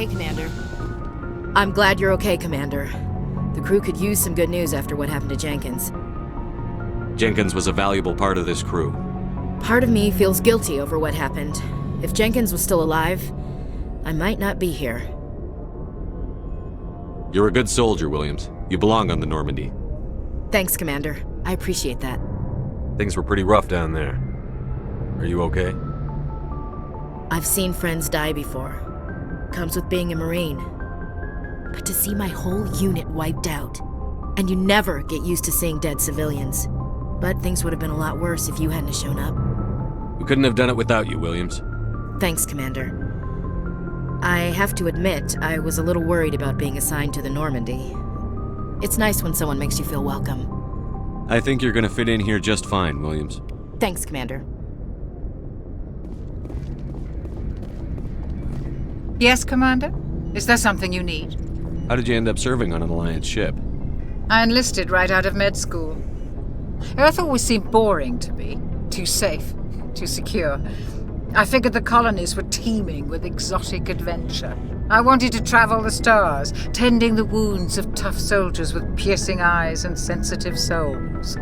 okay, Commander. I'm glad you're okay, Commander. The crew could use some good news after what happened to Jenkins. Jenkins was a valuable part of this crew. Part of me feels guilty over what happened. If Jenkins was still alive, I might not be here. You're a good soldier, Williams. You belong on the Normandy. Thanks, Commander. I appreciate that. Things were pretty rough down there. Are you okay? I've seen friends die before. Comes with being a Marine. But to see my whole unit wiped out, and you never get used to seeing dead civilians. But things would have been a lot worse if you hadn't shown up. We couldn't have done it without you, Williams. Thanks, Commander. I have to admit, I was a little worried about being assigned to the Normandy. It's nice when someone makes you feel welcome. I think you're gonna fit in here just fine, Williams. Thanks, Commander. Yes, Commander? Is there something you need? How did you end up serving on an Alliance ship? I enlisted right out of med school. Earth always seemed boring to me. Too safe, too secure. I figured the colonies were teeming with exotic adventure. I wanted to travel the stars, tending the wounds of tough soldiers with piercing eyes and sensitive souls.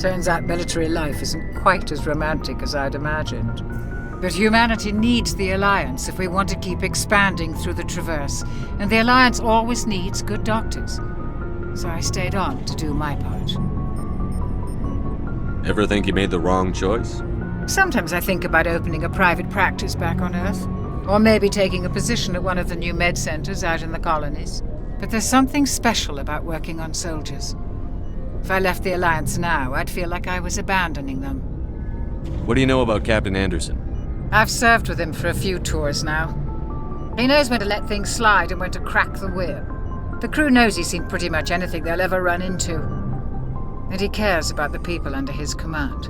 Turns out military life isn't quite as romantic as I'd imagined. But humanity needs the Alliance if we want to keep expanding through the Traverse, and the Alliance always needs good doctors. So I stayed on to do my part. Ever think you made the wrong choice? Sometimes I think about opening a private practice back on Earth, or maybe taking a position at one of the new med centers out in the colonies. But there's something special about working on soldiers. If I left the Alliance now, I'd feel like I was abandoning them. What do you know about Captain Anderson? I've served with him for a few tours now. He knows when to let things slide and when to crack the whip. The crew knows he's seen pretty much anything they'll ever run into. And he cares about the people under his command.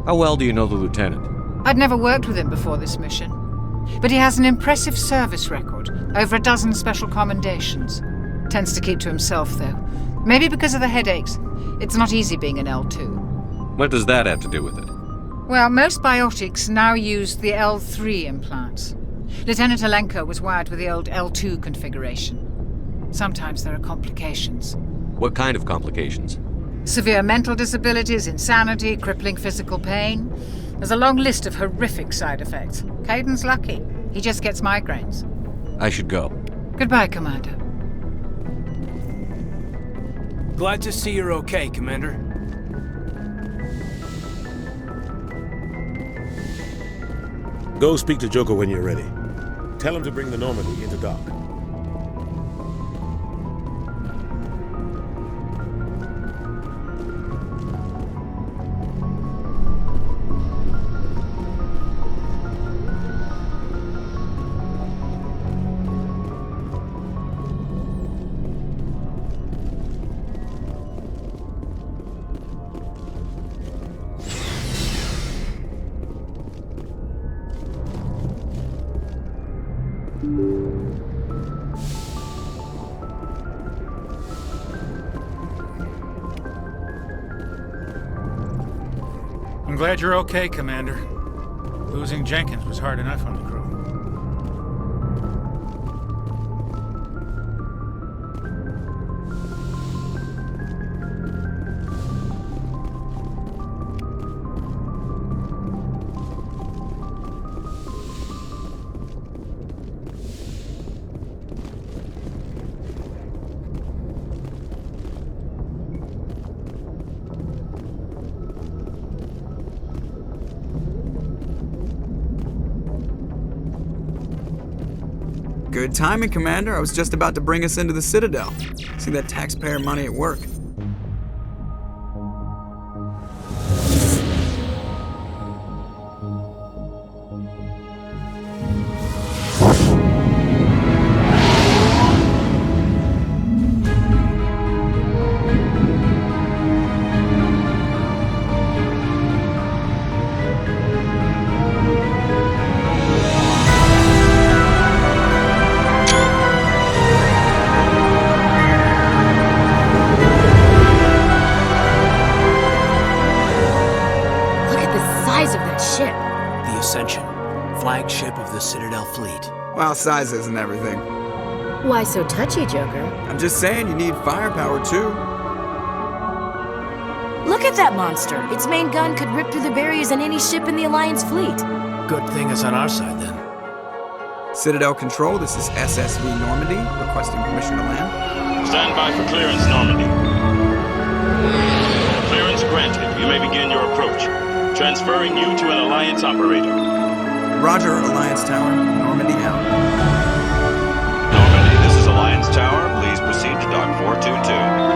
How well do you know the lieutenant? I'd never worked with him before this mission. But he has an impressive service record, over a dozen special commendations. Tends to keep to himself, though. Maybe because of the headaches. It's not easy being an L2. What does that have to do with it? Well, most biotics now use the L3 implants. Lieutenant Alenko was wired with the old L2 configuration. Sometimes there are complications. What kind of complications? Severe mental disabilities, insanity, crippling physical pain. There's a long list of horrific side effects. Caden's lucky. He just gets migraines. I should go. Goodbye, Commander. Glad to see you're okay, Commander. Go speak to Joker when you're ready. Tell him to bring the Normandy into dock. I'm glad you're okay, Commander. Losing Jenkins was hard enough on the crew. Good timing, Commander. I was just about to bring us into the Citadel. See that taxpayer money at work. Look at the size of that ship. The Ascension, flagship of the Citadel fleet. Well, sizes and everything. Why so touchy, Joker? I'm just saying you need firepower too. Look at that monster! Its main gun could rip through the barriers in any ship in the Alliance fleet. Good thing it's on our side, then. Citadel Control, this is SSV Normandy, requesting permission to land. Stand by for clearance, Normandy. Clearance granted. You may begin your approach. Transferring you to an Alliance operator. Roger, Alliance Tower, Normandy out. Normandy, this is Alliance Tower. Please proceed to Dock 422.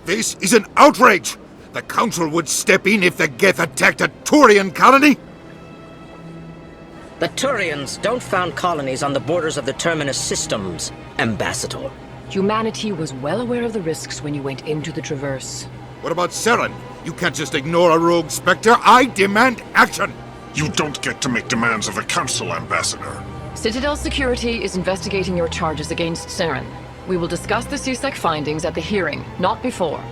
This is an outrage! The Council would step in if the Geth attacked a Turian colony? The Turians don't found colonies on the borders of the Terminus systems, Ambassador. Humanity was well aware of the risks when you went into the Traverse. What about Seren? You can't just ignore a rogue Spectre. I demand action! You don't get to make demands of the Council, Ambassador. Citadel Security is investigating your charges against Seren. We will discuss the CSEC findings at the hearing, not before.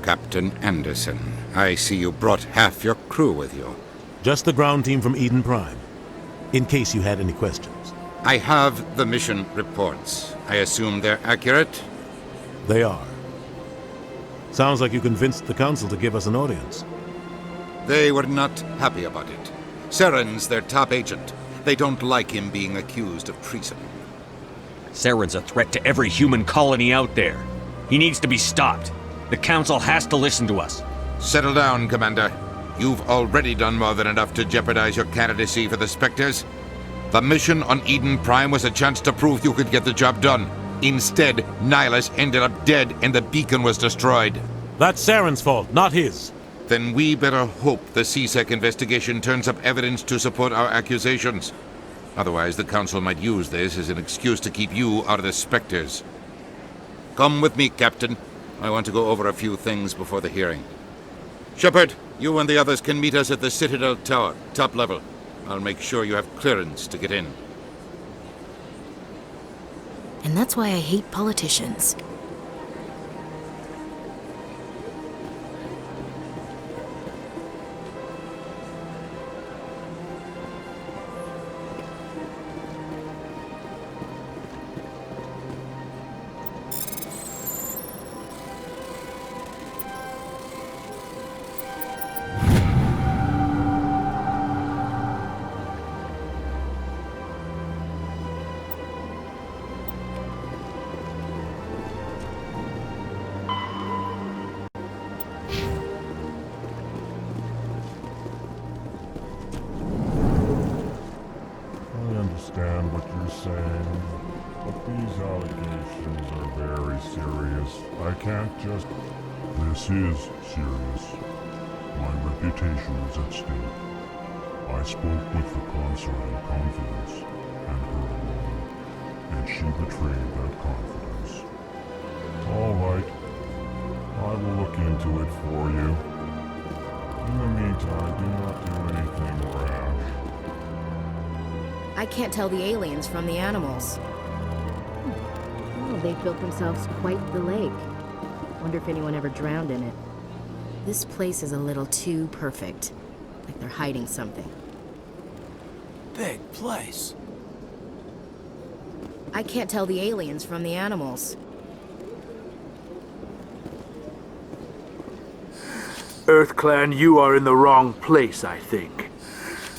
Captain Anderson, I see you brought half your crew with you. Just the ground team from Eden Prime, in case you had any questions. I have the mission reports. I assume they're accurate? They are. Sounds like you convinced the Council to give us an audience. They were not happy about it. Seren's their top agent. They don't like him being accused of treason. Seren's a threat to every human colony out there. He needs to be stopped. The Council has to listen to us. Settle down, Commander. You've already done more than enough to jeopardize your candidacy for the Spectres. The mission on Eden Prime was a chance to prove you could get the job done. Instead, Nihilus ended up dead and the beacon was destroyed. That's Seren's fault, not his. Then we better hope the CSEC investigation turns up evidence to support our accusations. Otherwise, the Council might use this as an excuse to keep you out of the Spectres. Come with me, Captain. I want to go over a few things before the hearing. Shepard, you and the others can meet us at the Citadel Tower, top level. I'll make sure you have clearance to get in. And that's why I hate politicians. understand what you're saying, but these allegations are very serious. I can't just... This is serious. My reputation is at stake. I spoke with the consort in confidence, and her alone, and she betrayed that confidence. All right. I will look into it for you. In the meantime, do not do anything rash. I can't tell the aliens from the animals. Oh, they've built themselves quite the lake. Wonder if anyone ever drowned in it. This place is a little too perfect. Like they're hiding something. Big place. I can't tell the aliens from the animals. EarthClan, you are in the wrong place, I think.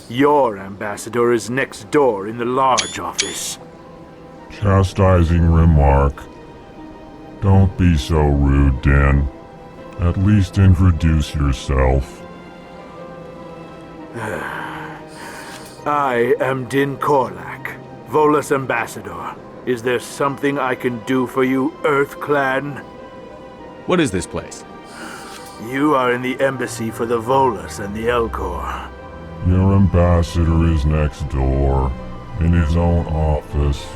Your ambassador is next door in the large office. Chastising remark. Don't be so rude, Dan. At least introduce yourself. I am Din Korlak, Volus ambassador. Is there something I can do for you, EarthClan? What is this place? You are in the embassy for the Volus and the Elcor. Your ambassador is next door. In his own office.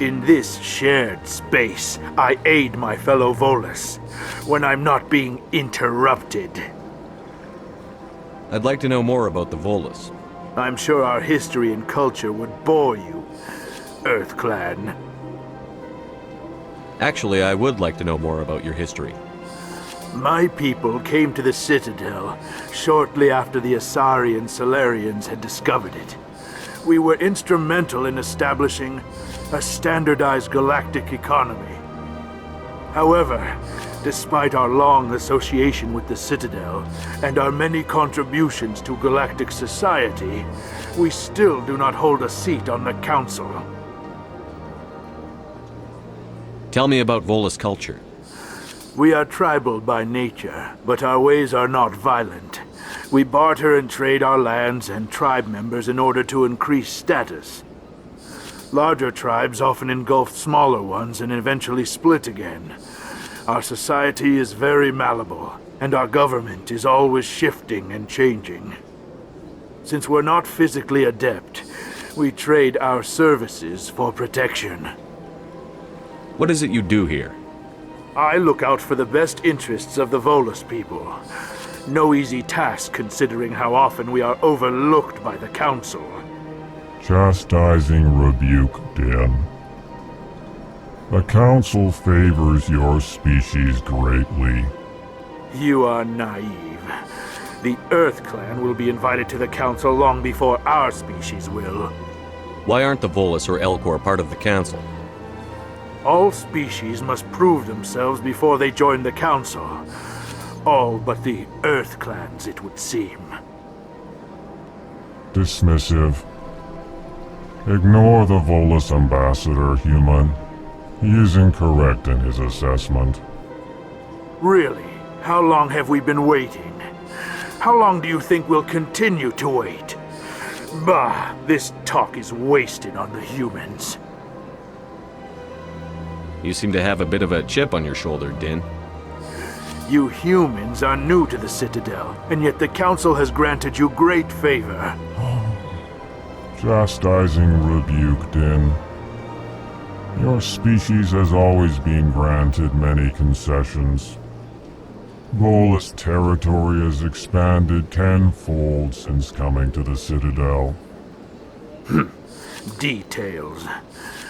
In this shared space, I aid my fellow Volus when I'm not being interrupted. I'd like to know more about the Volus. I'm sure our history and culture would bore you, Earth Clan. Actually, I would like to know more about your history. My people came to the Citadel shortly after the Asari and Solarians had discovered it. We were instrumental in establishing a standardized galactic economy. However, despite our long association with the Citadel and our many contributions to galactic society, we still do not hold a seat on the Council. Tell me about Volus culture. We are tribal by nature, but our ways are not violent. We barter and trade our lands and tribe members in order to increase status. Larger tribes often engulf smaller ones and eventually split again. Our society is very malleable, and our government is always shifting and changing. Since we're not physically adept, we trade our services for protection. What is it you do here? I look out for the best interests of the Volus people. No easy task considering how often we are overlooked by the Council. Chastising rebuke, Din. The Council favors your species greatly. You are naive. The Earth Clan will be invited to the Council long before our species will. Why aren't the Volus or Elcor part of the Council? All species must prove themselves before they join the Council. All but the Earth Clans, it would seem. Dismissive. Ignore the Volus ambassador, human. He is incorrect in his assessment. Really? How long have we been waiting? How long do you think we'll continue to wait? Bah, this talk is wasted on the humans. You seem to have a bit of a chip on your shoulder, Din. You humans are new to the Citadel, and yet the Council has granted you great favor. Chastising rebuke, Din. Your species has always been granted many concessions. Volus territory has expanded tenfold since coming to the Citadel. Details.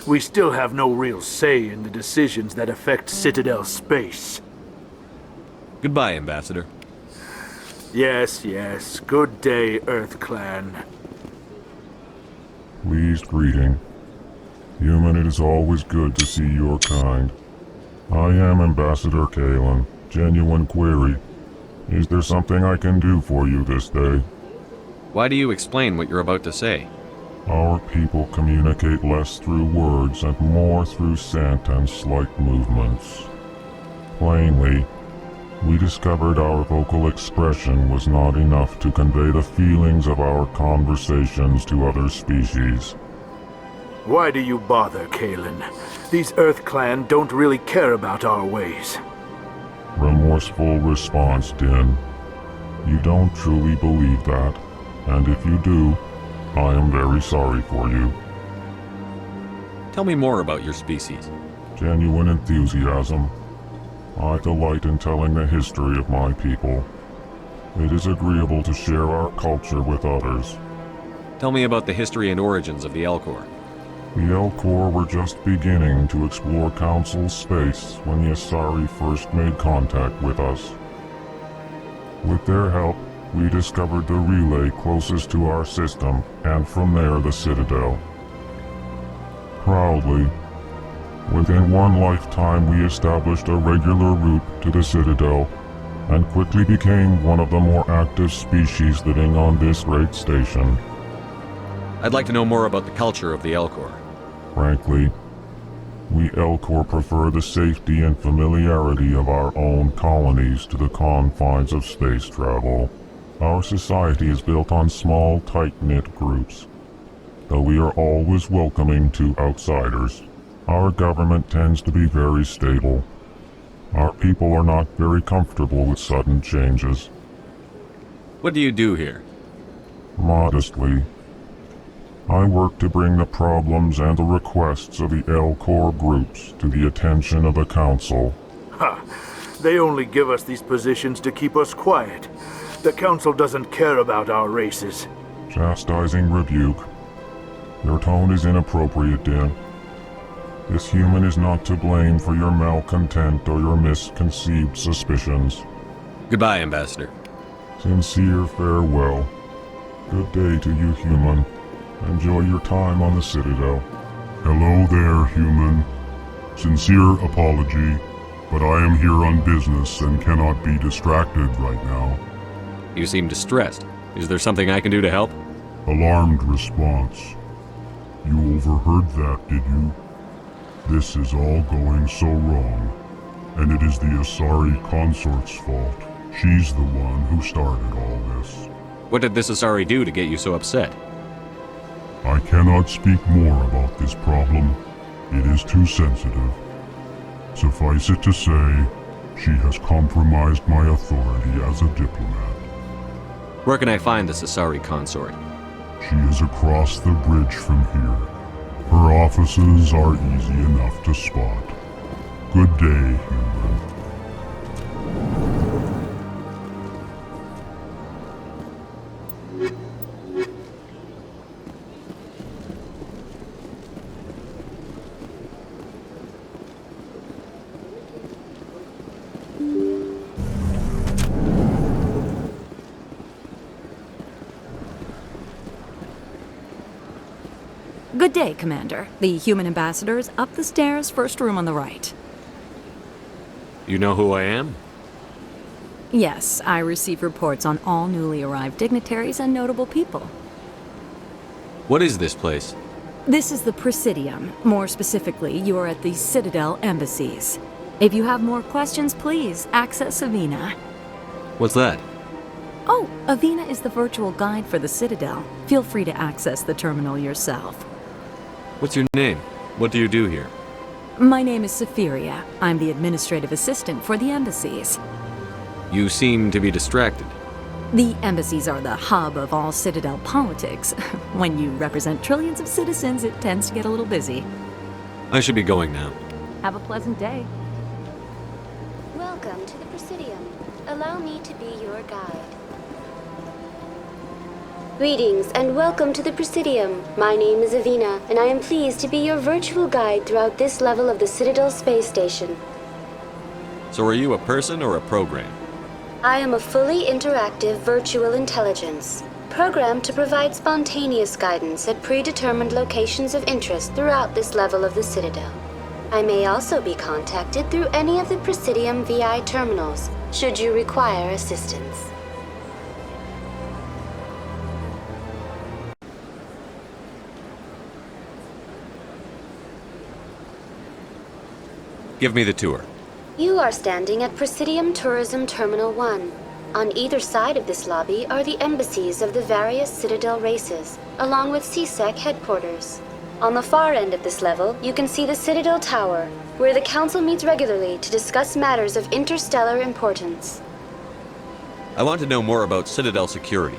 We still have no real say in the decisions that affect Citadel space. Goodbye, Ambassador. Yes, yes. Good day, Earth Clan. Pleased greeting. Human, it is always good to see your kind. I am Ambassador Kalen. Genuine query. Is there something I can do for you this day? Why do you explain what you're about to say? Our people communicate less through words and more through scent and slight movements. Plainly, we discovered our vocal expression was not enough to convey the feelings of our conversations to other species. Why do you bother, Kalen? These Earth Clan don't really care about our ways. Remorseful response, Din. You don't truly believe that, and if you do, I am very sorry for you. Tell me more about your species. Genuine enthusiasm. I delight in telling the history of my people. It is agreeable to share our culture with others. Tell me about the history and origins of the Elcor. The Elcor were just beginning to explore Council space when the Asari first made contact with us. With their help, we discovered the relay closest to our system, and from there the Citadel. Proudly, within one lifetime we established a regular route to the Citadel, and quickly became one of the more active species living on this great station. I'd like to know more about the culture of the Elcor. Frankly, we Elcor prefer the safety and familiarity of our own colonies to the confines of space travel. Our society is built on small, tight-knit groups. Though we are always welcoming to outsiders, our government tends to be very stable. Our people are not very comfortable with sudden changes. What do you do here? Modestly, I work to bring the problems and the requests of the L-Corps groups to the attention of the Council. Ha! They only give us these positions to keep us quiet. The Council doesn't care about our races. Chastising rebuke. Your tone is inappropriate, Dan. This human is not to blame for your malcontent or your misconceived suspicions. Goodbye, Ambassador. Sincere farewell. Good day to you, human. Enjoy your time on the Citadel. Hello there, human. Sincere apology, but I am here on business and cannot be distracted right now. You seem distressed. Is there something I can do to help? Alarmed response. You overheard that, did you? This is all going so wrong, and it is the Asari consort's fault. She's the one who started all this. What did this Asari do to get you so upset? I cannot speak more about this problem. It is too sensitive. Suffice it to say, she has compromised my authority as a diplomat. Where can I find this Asari consort? She is across the bridge from here. Her offices are easy enough to spot. Good day, human. Good day, Commander. The human ambassador is up the stairs, first room on the right. You know who I am? Yes, I receive reports on all newly arrived dignitaries and notable people. What is this place? This is the Presidium. More specifically, you are at the Citadel embassies. If you have more questions, please access Avina. What's that? Oh, Avina is the virtual guide for the Citadel. Feel free to access the terminal yourself. What's your name? What do you do here? My name is Safiria. I'm the administrative assistant for the embassies. You seem to be distracted. The embassies are the hub of all Citadel politics. When you represent trillions of citizens, it tends to get a little busy. I should be going now. Have a pleasant day. Welcome to the Presidium. Allow me to be your guide. Greetings and welcome to the Presidium. My name is Avina, and I am pleased to be your virtual guide throughout this level of the Citadel space station. So are you a person or a program? I am a fully interactive virtual intelligence, programmed to provide spontaneous guidance at predetermined locations of interest throughout this level of the Citadel. I may also be contacted through any of the Presidium VI terminals, should you require assistance. Give me the tour. You are standing at Presidium Tourism Terminal 1. On either side of this lobby are the embassies of the various Citadel races, along with CSEC headquarters. On the far end of this level, you can see the Citadel Tower, where the Council meets regularly to discuss matters of interstellar importance. I want to know more about Citadel security.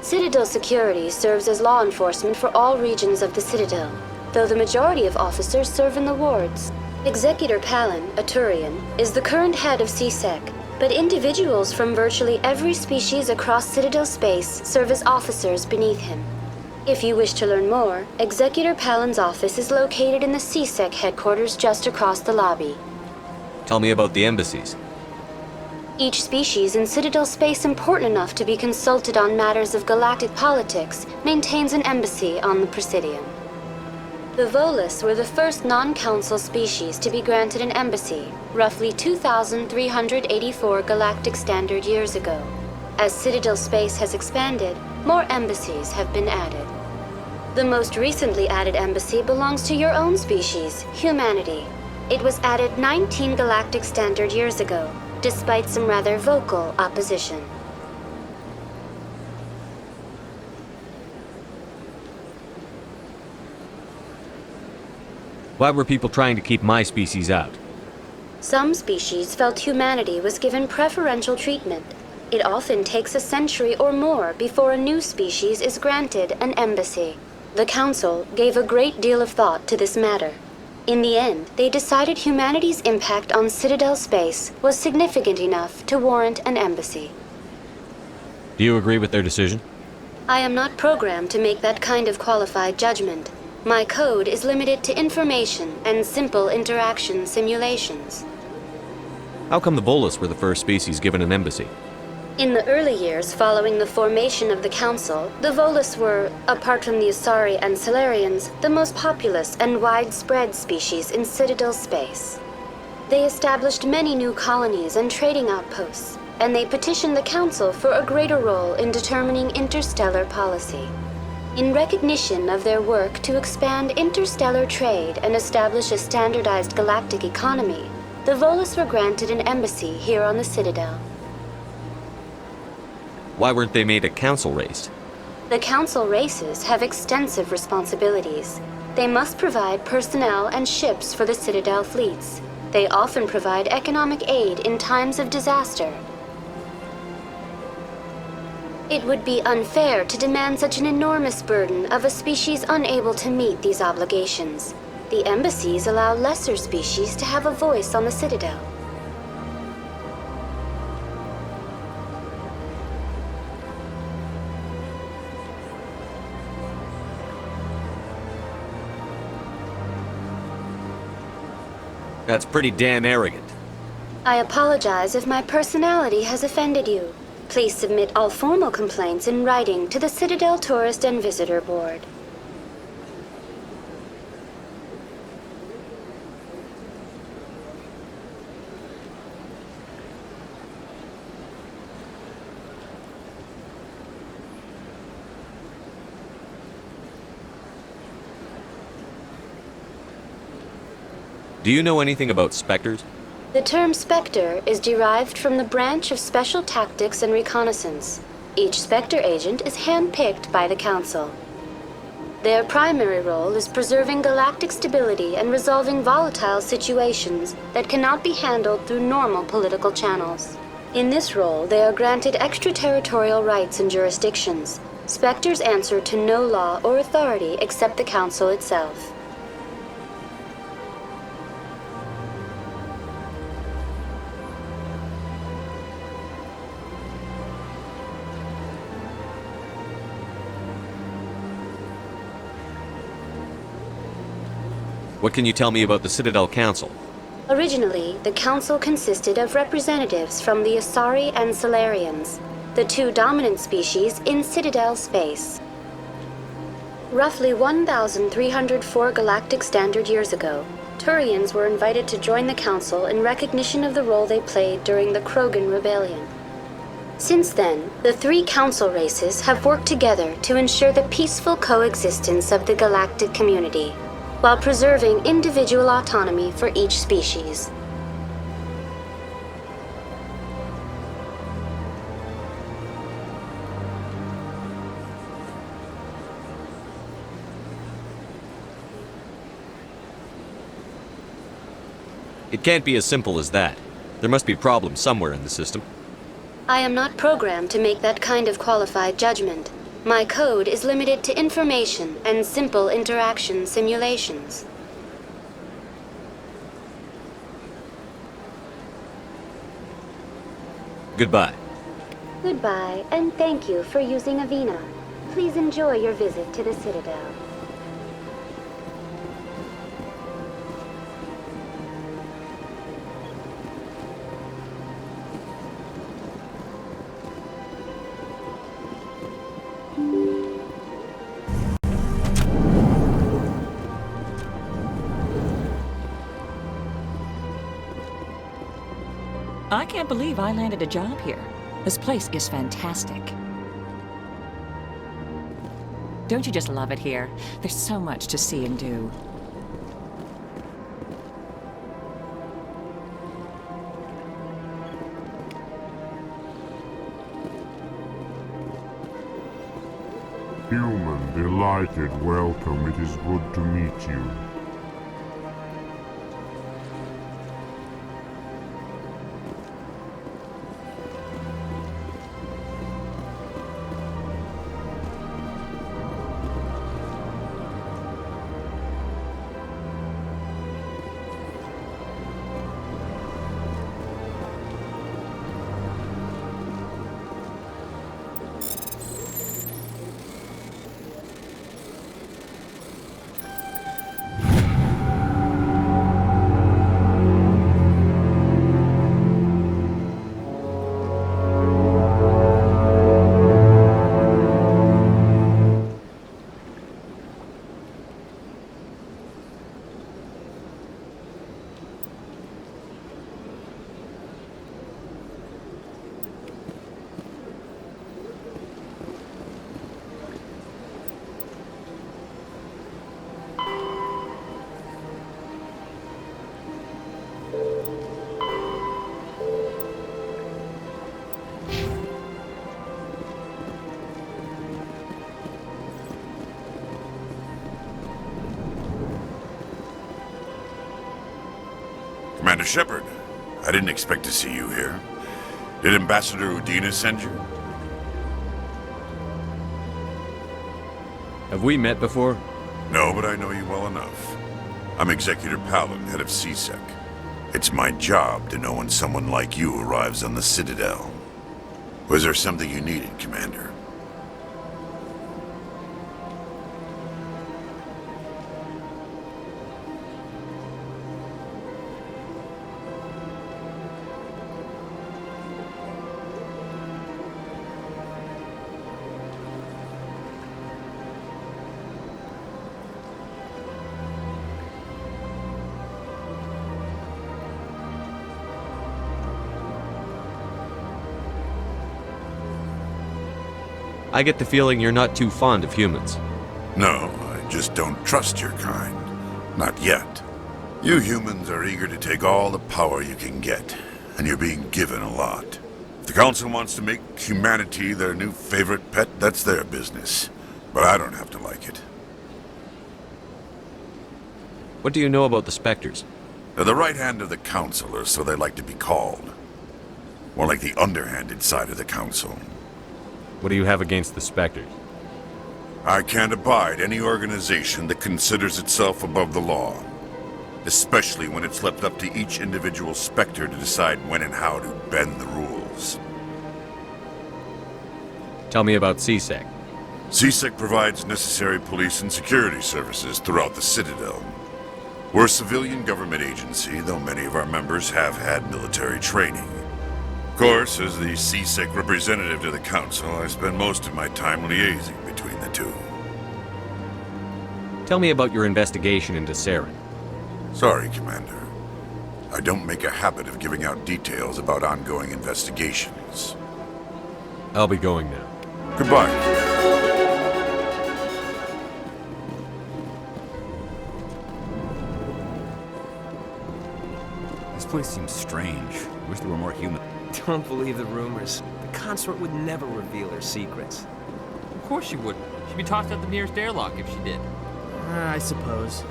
Citadel security serves as law enforcement for all regions of the Citadel, though the majority of officers serve in the wards. Executor Palin, a Turian, is the current head of CSEC, but individuals from virtually every species across Citadel space serve as officers beneath him. If you wish to learn more, Executor Palin's office is located in the CSEC headquarters just across the lobby. Tell me about the embassies. Each species in Citadel space important enough to be consulted on matters of galactic politics maintains an embassy on the Presidium. The Volus were the first non-council species to be granted an embassy, roughly 2,384 galactic standard years ago. As Citadel space has expanded, more embassies have been added. The most recently added embassy belongs to your own species, humanity. It was added 19 galactic standard years ago, despite some rather vocal opposition. Why were people trying to keep my species out? Some species felt humanity was given preferential treatment. It often takes a century or more before a new species is granted an embassy. The Council gave a great deal of thought to this matter. In the end, they decided humanity's impact on Citadel space was significant enough to warrant an embassy. Do you agree with their decision? I am not programmed to make that kind of qualified judgment. My code is limited to information and simple interaction simulations. How come the Volus were the first species given an embassy? In the early years following the formation of the Council, the Volus were, apart from the Asari and Solarians, the most populous and widespread species in Citadel space. They established many new colonies and trading outposts, and they petitioned the Council for a greater role in determining interstellar policy. In recognition of their work to expand interstellar trade and establish a standardized galactic economy, the Volus were granted an embassy here on the Citadel. Why weren't they made a council race? The Council races have extensive responsibilities. They must provide personnel and ships for the Citadel fleets. They often provide economic aid in times of disaster. It would be unfair to demand such an enormous burden of a species unable to meet these obligations. The embassies allow lesser species to have a voice on the Citadel. That's pretty damn arrogant. I apologize if my personality has offended you. Please submit all formal complaints in writing to the Citadel Tourist and Visitor Board. Do you know anything about specters? The term Spectre is derived from the branch of Special Tactics and Reconnaissance. Each Spectre agent is handpicked by the Council. Their primary role is preserving galactic stability and resolving volatile situations that cannot be handled through normal political channels. In this role, they are granted extraterritorial rights and jurisdictions. Spectres answer to no law or authority except the Council itself. What can you tell me about the Citadel Council? Originally, the Council consisted of representatives from the Asari and Solarians, the two dominant species in Citadel space. Roughly 1,304 galactic standard years ago, Turians were invited to join the Council in recognition of the role they played during the Krogan Rebellion. Since then, the three Council races have worked together to ensure the peaceful coexistence of the galactic community, while preserving individual autonomy for each species. It can't be as simple as that. There must be problems somewhere in the system. I am not programmed to make that kind of qualified judgment. My code is limited to information and simple interaction simulations. Goodbye. Goodbye, and thank you for using Avina. Please enjoy your visit to the Citadel. I can't believe I landed a job here. This place is fantastic. Don't you just love it here? There's so much to see and do. Human, delighted, welcome. It is good to meet you. Commander Shepard, I didn't expect to see you here. Did Ambassador Udina send you? Have we met before? No, but I know you well enough. I'm Executor Paladin, head of CSEC. It's my job to know when someone like you arrives on the Citadel. Was there something you needed, Commander? I get the feeling you're not too fond of humans. No, I just don't trust your kind. Not yet. You humans are eager to take all the power you can get, and you're being given a lot. If the Council wants to make humanity their new favorite pet, that's their business. But I don't have to like it. What do you know about the Spectres? They're the right hand of the Council, or so they like to be called. More like the underhanded side of the Council. What do you have against the Spectres? I can't abide any organization that considers itself above the law. Especially when it's left up to each individual Spectre to decide when and how to bend the rules. Tell me about CSEC. CSEC provides necessary police and security services throughout the Citadel. We're a civilian government agency, though many of our members have had military training. Of course, as the CSEC representative to the Council, I spend most of my time liaising between the two. Tell me about your investigation into Saren. Sorry, Commander. I don't make a habit of giving out details about ongoing investigations. I'll be going now. Goodbye. This place seems strange. I wish there were more human. Don't believe the rumors. The consort would never reveal her secrets. Of course she wouldn't. She'd be tossed out the nearest airlock if she did. I suppose.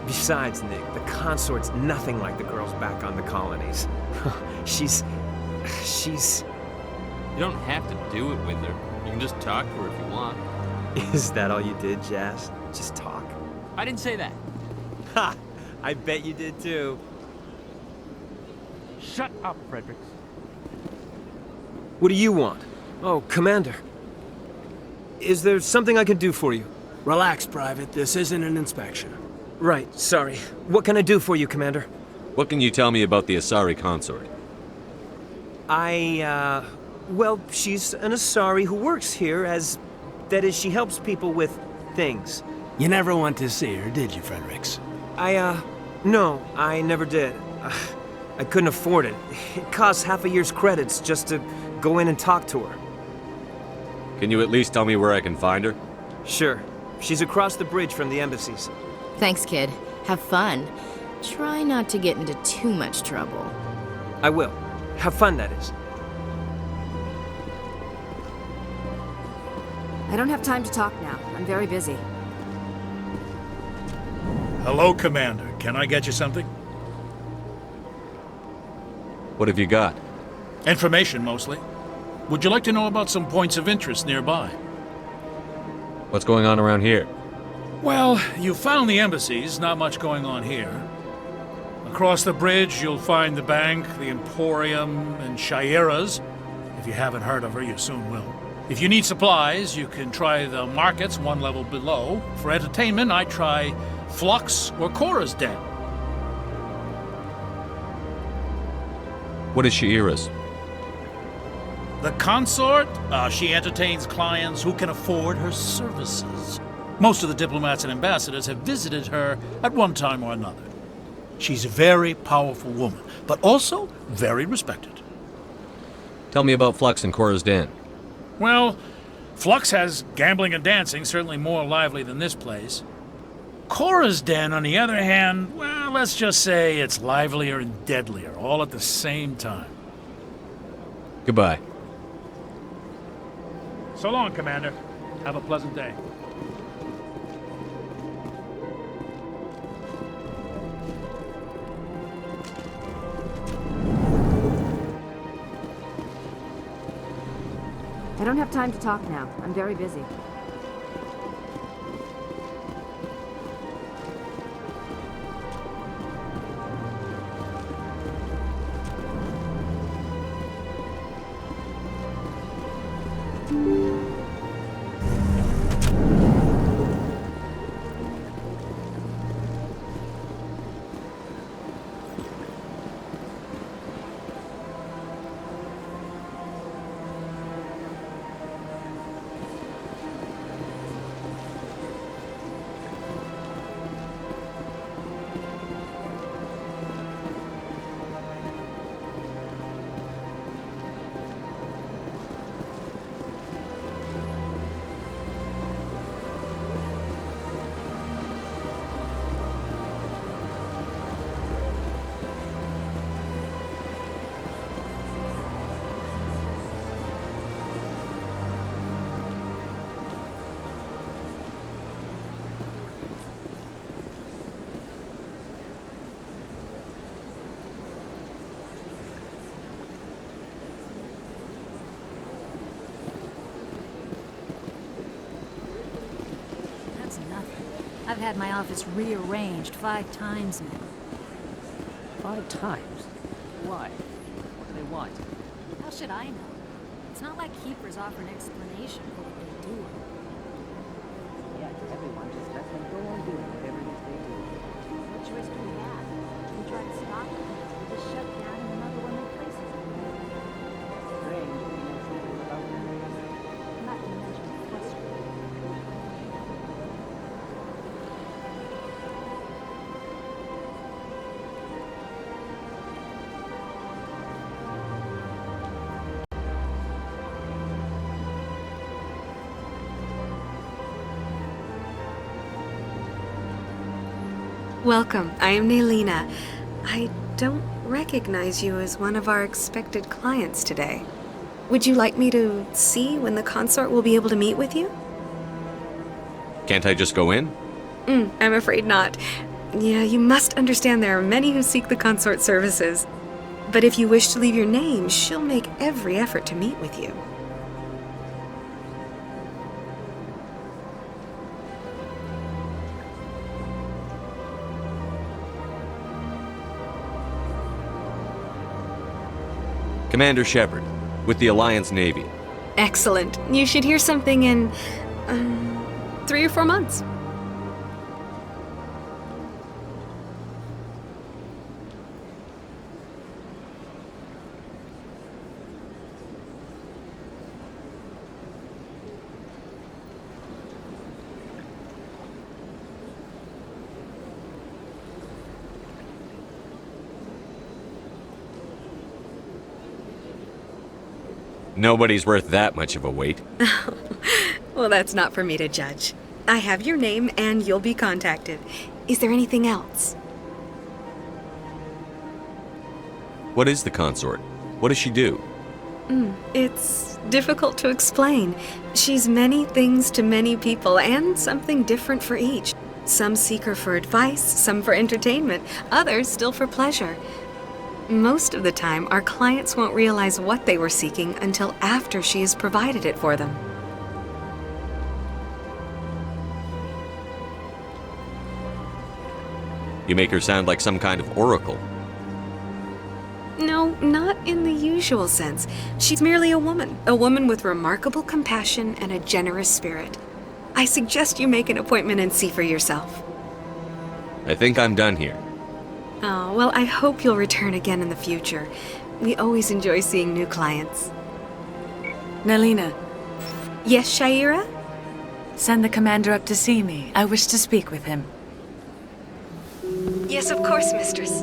Besides, Nick, the consort's nothing like the girls back on the colonies. She's... You don't have to do it with her. You can just talk to her if you want. Is that all you did, Jazz? Just talk? I didn't say that. Ha! I bet you did too. Shut up, Fredericks. What do you want? Oh, Commander. Is there something I can do for you? Relax, Private. This isn't an inspection. Right, sorry. What can I do for you, Commander? What can you tell me about the Asari consort? Well, she's an Asari who works here as... That is, she helps people with things. You never went to see her, did you, Fredericks? No, I never did. I couldn't afford it. It costs half a year's credits just to go in and talk to her. Can you at least tell me where I can find her? Sure. She's across the bridge from the embassies. Thanks, kid. Have fun. Try not to get into too much trouble. I will. Have fun, that is. I don't have time to talk now. I'm very busy. Hello, Commander. Can I get you something? What have you got? Information, mostly. Would you like to know about some points of interest nearby? What's going on around here? Well, you found the embassies, not much going on here. Across the bridge, you'll find the bank, the Emporium, and Shaira's. If you haven't heard of her, you soon will. If you need supplies, you can try the markets one level below. For entertainment, I try Flux or Cora's Den. What is Shaira's? The consort? She entertains clients who can afford her services. Most of the diplomats and ambassadors have visited her at one time or another. She's a very powerful woman, but also very respected. Tell me about Flux and Cora's Den. Well, Flux has gambling and dancing, certainly more lively than this place. Cora's Den, on the other hand, well, let's just say it's livelier and deadlier, all at the same time. Goodbye. So long, Commander. Have a pleasant day. I don't have time to talk now. I'm very busy. I've had my office rearranged 5 times now. 5 times? Why? What do they want? How should I know? It's not like keepers offer an explanation for what they do. Yet everyone just lets them go on doing whatever it is they do. What choice do we have? We try to stop them. We just shut down and another one replaces them. Strange that you know something about them. Not to mention frustrating. Welcome, I am Naylina. I don't recognize you as one of our expected clients today. Would you like me to see when the consort will be able to meet with you? Can't I just go in? I'm afraid not. Yeah, you must understand there are many who seek the consort services. But if you wish to leave your name, she'll make every effort to meet with you. Commander Shepard, with the Alliance Navy. Excellent. You should hear something in 3 or 4 months. Nobody's worth that much of a wait. Well, that's not for me to judge. I have your name and you'll be contacted. Is there anything else? What is the consort? What does she do? It's difficult to explain. She's many things to many people and something different for each. Some seek her for advice, some for entertainment, others still for pleasure. Most of the time, our clients won't realize what they were seeking until after she has provided it for them. You make her sound like some kind of oracle. No, not in the usual sense. She's merely a woman with remarkable compassion and a generous spirit. I suggest you make an appointment and see for yourself. I think I'm done here. Oh, well, I hope you'll return again in the future. We always enjoy seeing new clients. Naylina. Yes, Shaira? Send the commander up to see me. I wish to speak with him. Yes, of course, mistress.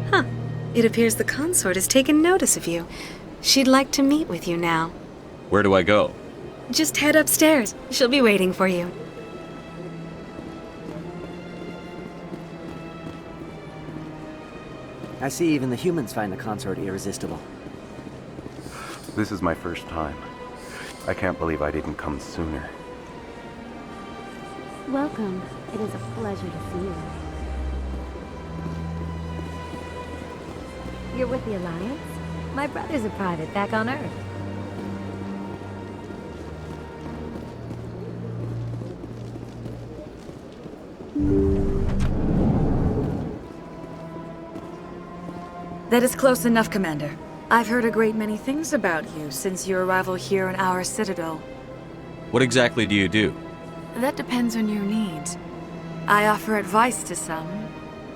Huh. It appears the consort has taken notice of you. She'd like to meet with you now. Where do I go? Just head upstairs. She'll be waiting for you. I see even the humans find the consort irresistible. This is my first time. I can't believe I didn't come sooner. Welcome. It is a pleasure to see you. You're with the Alliance? My brother's a private back on Earth. That is close enough, Commander. I've heard a great many things about you since your arrival here in our citadel. What exactly do you do? That depends on your needs. I offer advice to some,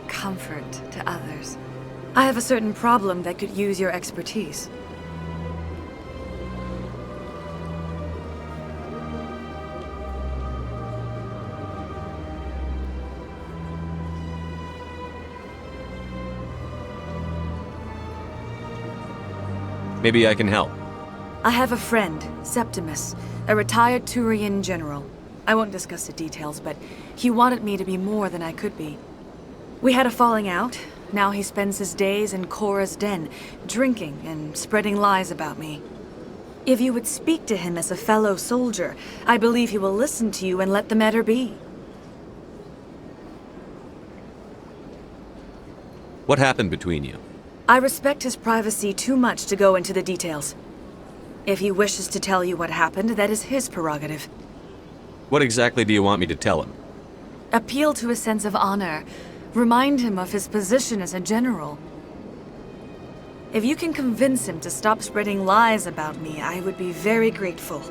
comfort to others. I have a certain problem that could use your expertise. Maybe I can help. I have a friend, Septimus, a retired Turian general. I won't discuss the details, but he wanted me to be more than I could be. We had a falling out. Now he spends his days in Korra's den, drinking and spreading lies about me. If you would speak to him as a fellow soldier, I believe he will listen to you and let the matter be. What happened between you? I respect his privacy too much to go into the details. If he wishes to tell you what happened, that is his prerogative. What exactly do you want me to tell him? Appeal to his sense of honor. Remind him of his position as a general. If you can convince him to stop spreading lies about me, I would be very grateful.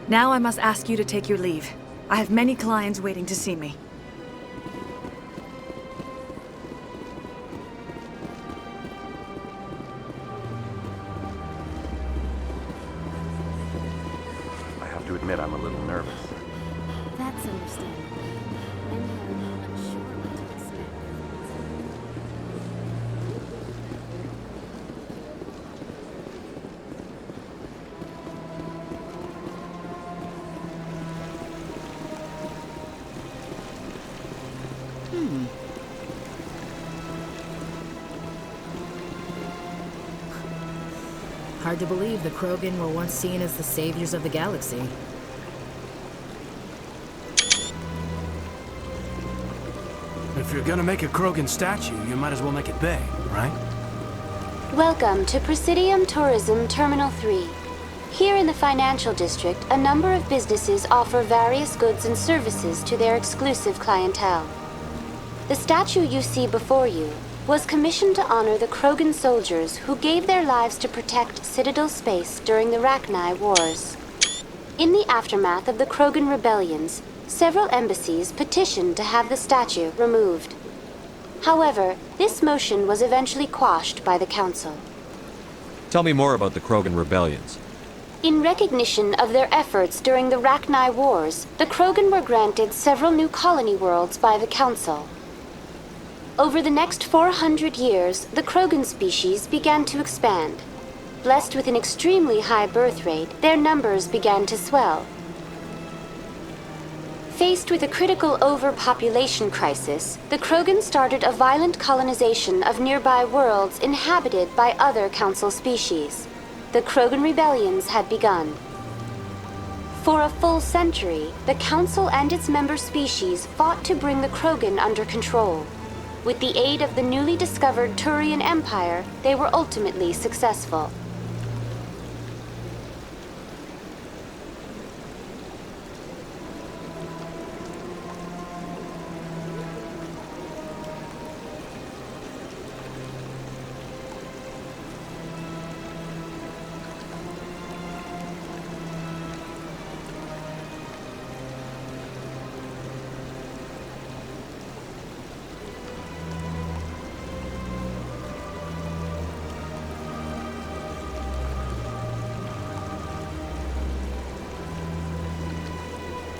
Now I must ask you to take your leave. I have many clients waiting to see me. I have to admit I'm a little nervous. That's understandable. Many are unsure what to expect. Hard to believe the Krogan were once seen as the saviors of the galaxy. If you're gonna make a Krogan statue, you might as well make it big, right? Welcome to Presidium Tourism Terminal 3. Here in the financial district, a number of businesses offer various goods and services to their exclusive clientele. The statue you see before you was commissioned to honor the Krogan soldiers who gave their lives to protect Citadel space during the Rachni Wars. In the aftermath of the Krogan rebellions, several embassies petitioned to have the statue removed. However, this motion was eventually quashed by the Council. Tell me more about the Krogan rebellions. In recognition of their efforts during the Rachni Wars, the Krogan were granted several new colony worlds by the Council. Over the next 400 years, the Krogan species began to expand. Blessed with an extremely high birth rate, their numbers began to swell. Faced with a critical overpopulation crisis, the Krogan started a violent colonization of nearby worlds inhabited by other Council species. The Krogan rebellions had begun. For a full century, the Council and its member species fought to bring the Krogan under control. With the aid of the newly discovered Turian Empire, they were ultimately successful.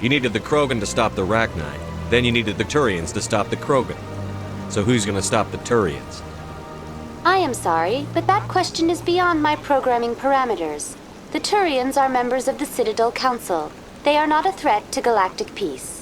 You needed the Krogan to stop the Rachni. Then you needed the Turians to stop the Krogan. So who's gonna stop the Turians? I am sorry, but that question is beyond my programming parameters. The Turians are members of the Citadel Council. They are not a threat to galactic peace.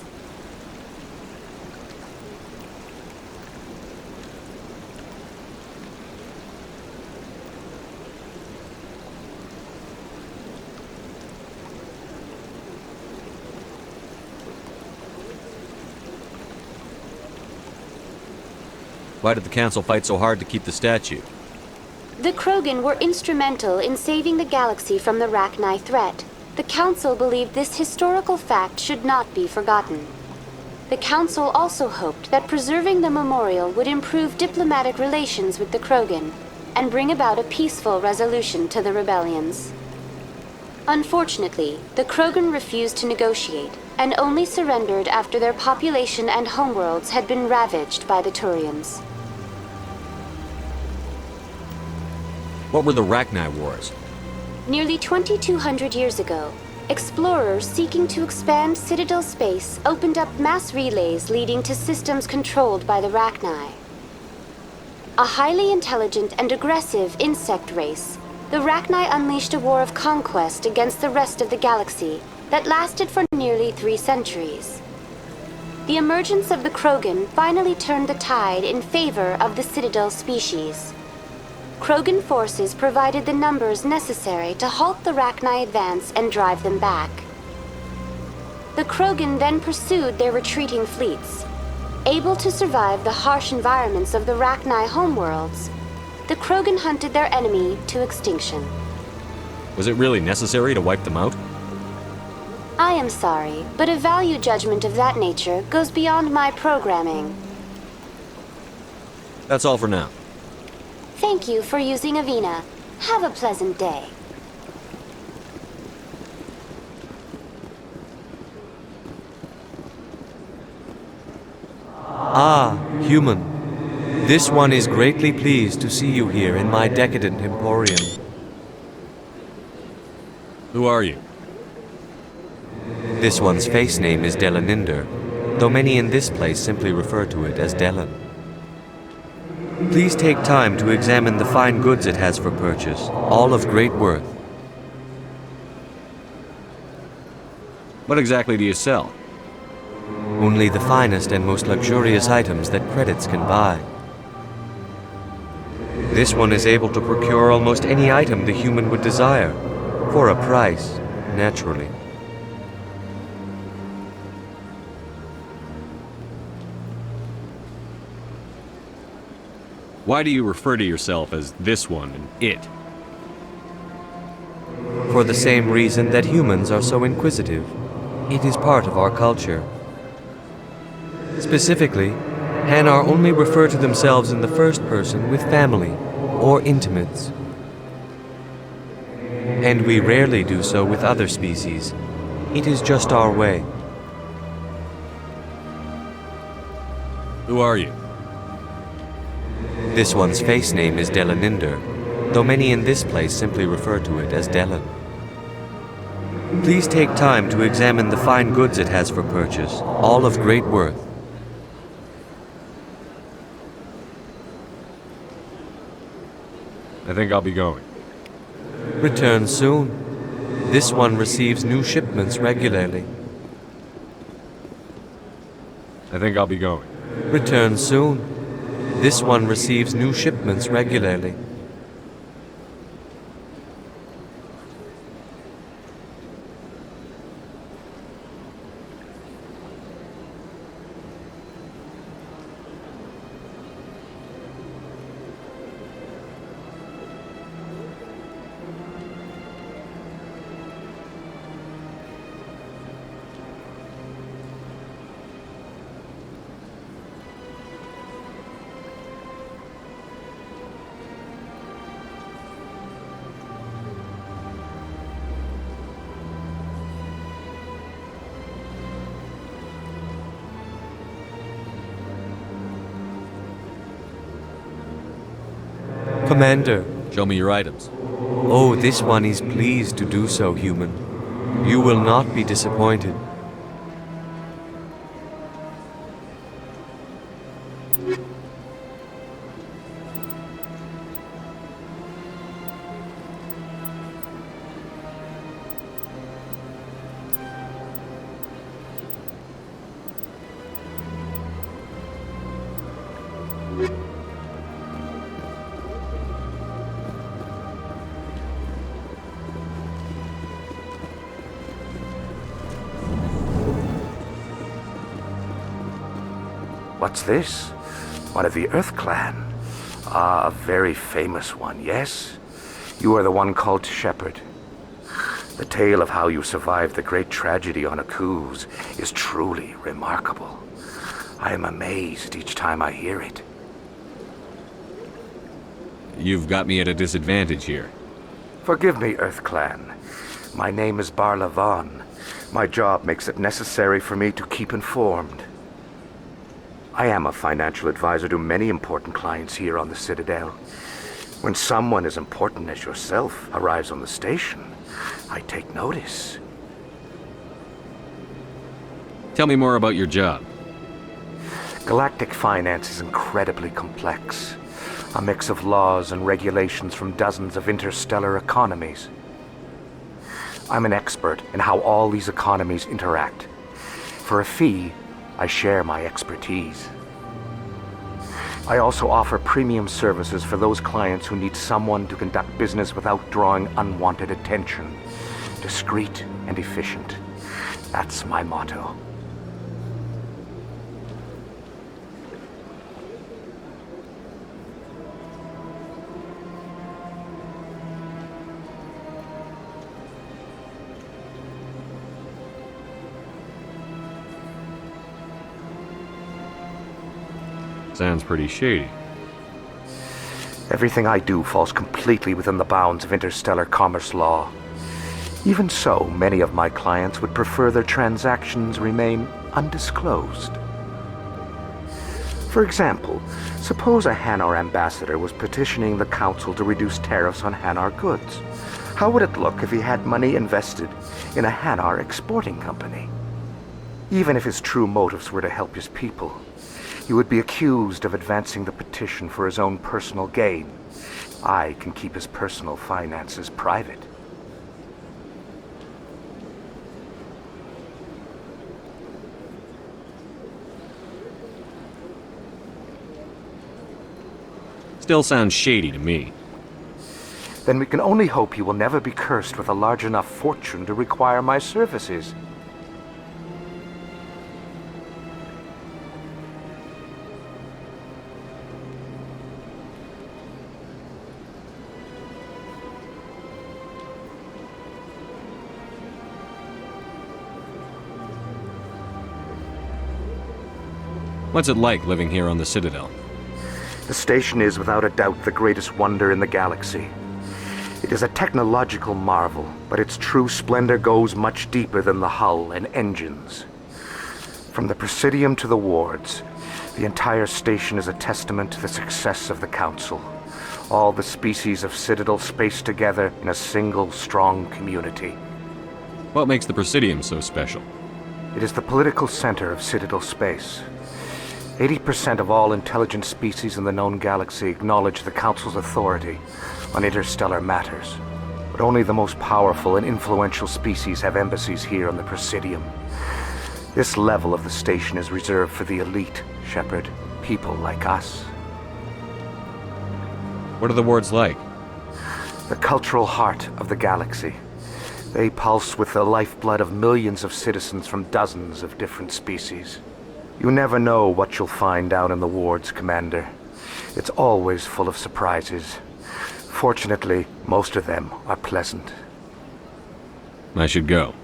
Why did the Council fight so hard to keep the statue? The Krogan were instrumental in saving the galaxy from the Rachni threat. The Council believed this historical fact should not be forgotten. The Council also hoped that preserving the memorial would improve diplomatic relations with the Krogan and bring about a peaceful resolution to the rebellions. Unfortunately, the Krogan refused to negotiate and only surrendered after their population and homeworlds had been ravaged by the Turians. What were the Rachni Wars? Nearly 2,200 years ago, explorers seeking to expand Citadel space opened up mass relays leading to systems controlled by the Rachni. A highly intelligent and aggressive insect race, the Rachni unleashed a war of conquest against the rest of the galaxy that lasted for nearly 3 centuries. The emergence of the Krogan finally turned the tide in favor of the Citadel species. Krogan forces provided the numbers necessary to halt the Rachni advance and drive them back. The Krogan then pursued their retreating fleets. Able to survive the harsh environments of the Rachni homeworlds, the Krogan hunted their enemy to extinction. Was it really necessary to wipe them out? I am sorry, but a value judgment of that nature goes beyond my programming. That's all for now. Thank you for using Avina. Have a pleasant day. Ah, human. This one is greatly pleased to see you here in my decadent emporium. Who are you? This one's face name is Delaninder, though many in this place simply refer to it as Delan. Please take time to examine the fine goods it has for purchase, all of great worth. What exactly do you sell? Only the finest and most luxurious items that credits can buy. This one is able to procure almost any item the human would desire, for a price, naturally. Why do you refer to yourself as this one and it? For the same reason that humans are so inquisitive. It is part of our culture. Specifically, Hanar only refer to themselves in the first person with family or intimates. And we rarely do so with other species. It is just our way. Who are you? This one's face name is Delaninder, though many in this place simply refer to it as Delan. Please take time to examine the fine goods it has for purchase, all of great worth. I think I'll be going. Return soon. This one receives new shipments regularly. I think I'll be going. Return soon. This one receives new shipments regularly. Commander. Show me your items. Oh, this one is pleased to do so, human. You will not be disappointed. What's this? One of the Earth Clan. Ah, a very famous one, yes? You are the one called Shepherd. The tale of how you survived the great tragedy on Akuz is truly remarkable. I am amazed each time I hear it. You've got me at a disadvantage here. Forgive me, Earth Clan. My name is Barla Vaughn. My job makes it necessary for me to keep informed. I am a financial advisor to many important clients here on the Citadel. When someone as important as yourself arrives on the station, I take notice. Tell me more about your job. Galactic finance is incredibly complex. A mix of laws and regulations from dozens of interstellar economies. I'm an expert in how all these economies interact. For a fee, I share my expertise. I also offer premium services for those clients who need someone to conduct business without drawing unwanted attention. Discreet and efficient. That's my motto. Sounds pretty shady. Everything I do falls completely within the bounds of interstellar commerce law. Even so, many of my clients would prefer their transactions remain undisclosed. For example, suppose a Hanar ambassador was petitioning the council to reduce tariffs on Hanar goods. How would it look if he had money invested in a Hanar exporting company? Even if his true motives were to help his people, he would be accused of advancing the petition for his own personal gain. I can keep his personal finances private. Still sounds shady to me. Then we can only hope he will never be cursed with a large enough fortune to require my services. What's it like living here on the Citadel? The station is without a doubt the greatest wonder in the galaxy. It is a technological marvel, but its true splendor goes much deeper than the hull and engines. From the Presidium to the wards, the entire station is a testament to the success of the Council. All the species of Citadel spaced together in a single strong community. What makes the Presidium so special? It is the political center of Citadel space. 80% of all intelligent species in the known galaxy acknowledge the Council's authority on interstellar matters. But only the most powerful and influential species have embassies here on the Presidium. This level of the station is reserved for the elite, Shepard. People like us. What are the wards like? The cultural heart of the galaxy. They pulse with the lifeblood of millions of citizens from dozens of different species. You never know what you'll find down in the wards, Commander. It's always full of surprises. Fortunately, most of them are pleasant. I should go.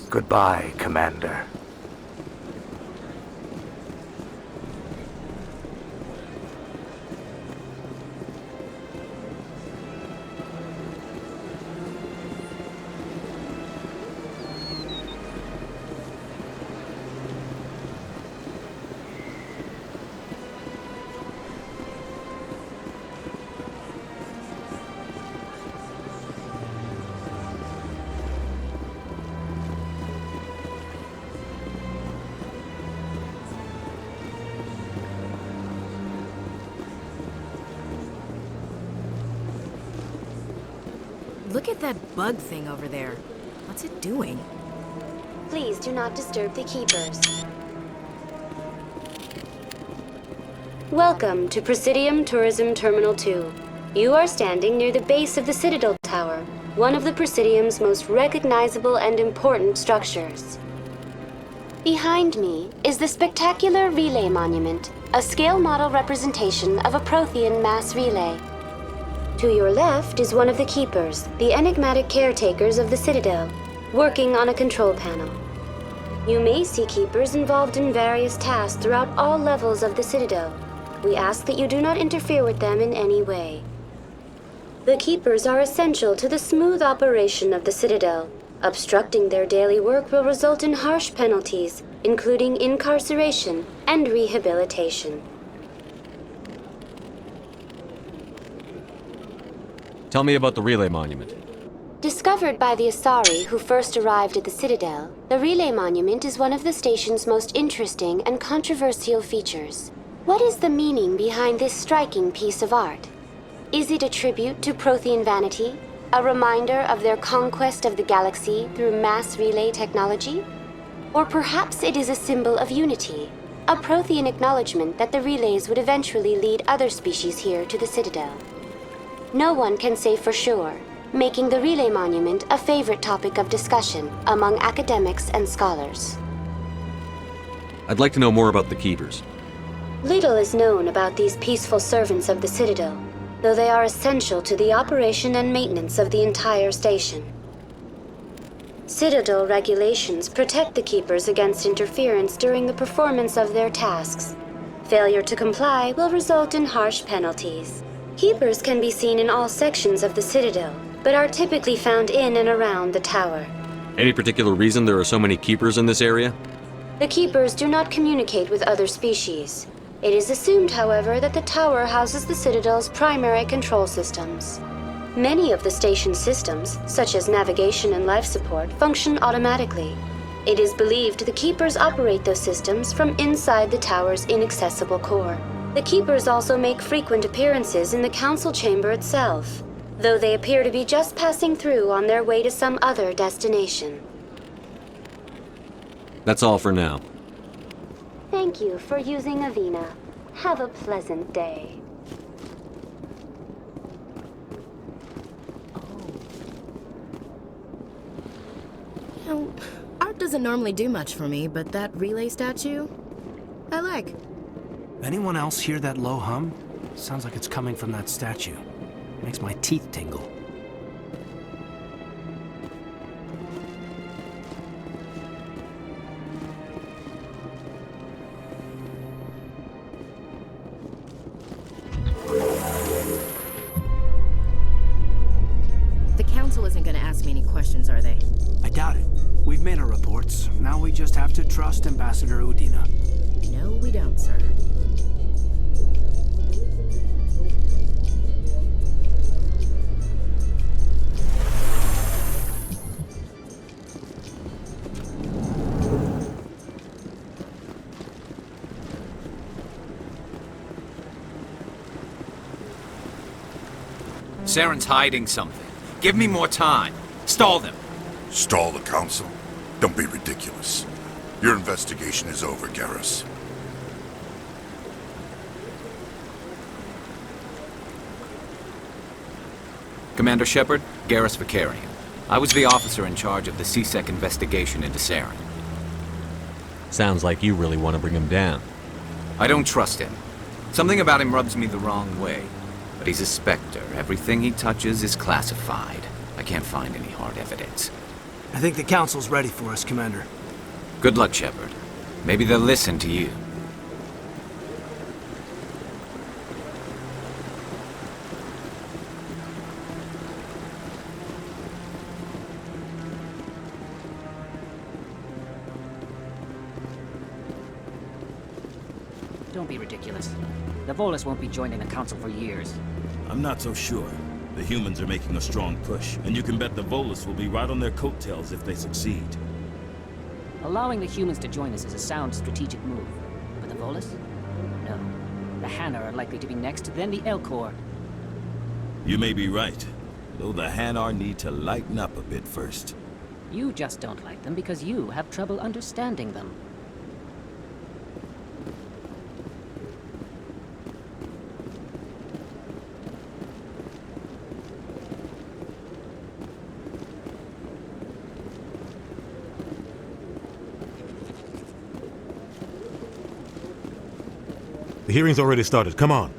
Goodbye, Commander. Look at that bug thing over there. What's it doing? Please do not disturb the keepers. Welcome to Presidium Tourism Terminal 2. You are standing near the base of the Citadel Tower, one of the Presidium's most recognizable and important structures. Behind me is the spectacular relay monument, a scale model representation of a Prothean mass relay. To your left is one of the Keepers, the enigmatic caretakers of the Citadel, working on a control panel. You may see Keepers involved in various tasks throughout all levels of the Citadel. We ask that you do not interfere with them in any way. The Keepers are essential to the smooth operation of the Citadel. Obstructing their daily work will result in harsh penalties, including incarceration and rehabilitation. Tell me about the relay monument. Discovered by the Asari who first arrived at the Citadel, the relay monument is one of the station's most interesting and controversial features. What is the meaning behind this striking piece of art? Is it a tribute to Prothean vanity? A reminder of their conquest of the galaxy through mass relay technology? Or perhaps it is a symbol of unity, a Prothean acknowledgement that the relays would eventually lead other species here to the Citadel. No one can say for sure, making the relay monument a favorite topic of discussion among academics and scholars. I'd like to know more about the Keepers. Little is known about these peaceful servants of the Citadel, though they are essential to the operation and maintenance of the entire station. Citadel regulations protect the Keepers against interference during the performance of their tasks. Failure to comply will result in harsh penalties. Keepers can be seen in all sections of the Citadel, but are typically found in and around the tower. Any particular reason there are so many Keepers in this area? The Keepers do not communicate with other species. It is assumed, however, that the tower houses the Citadel's primary control systems. Many of the station's systems, such as navigation and life support, function automatically. It is believed the Keepers operate those systems from inside the tower's inaccessible core. The Keepers also make frequent appearances in the council chamber itself, though they appear to be just passing through on their way to some other destination. That's all for now. Thank you for using Avina. Have a pleasant day. You know, art doesn't normally do much for me, but that relay statue, I like. Anyone else hear that low hum? Sounds like it's coming from that statue. Makes my teeth tingle. The council isn't gonna ask me any questions, are they? I doubt it. We've made our reports. Now we just have to trust Ambassador Udina. No, we don't, sir. Saren's hiding something. Give me more time. Stall them. Stall the council? Don't be ridiculous. Your investigation is over, Garrus. Commander Shepard, Garrus Vicarian. I was the officer in charge of the CSEC investigation into Saren. Sounds like you really want to bring him down. I don't trust him. Something about him rubs me the wrong way. But he's a Spectre. Everything he touches is classified. I can't find any hard evidence. I think the council's ready for us, Commander. Good luck, Shepard. Maybe they'll listen to you. Don't be ridiculous. The Volus won't be joining the council for years. I'm not so sure. The humans are making a strong push, and you can bet the Volus will be right on their coattails if they succeed. Allowing the humans to join us is a sound strategic move. But the Volus? No. The Hanar are likely to be next, then the Elcor. You may be right, though the Hanar need to lighten up a bit first. You just don't like them because you have trouble understanding them. The hearing's already started. Come on.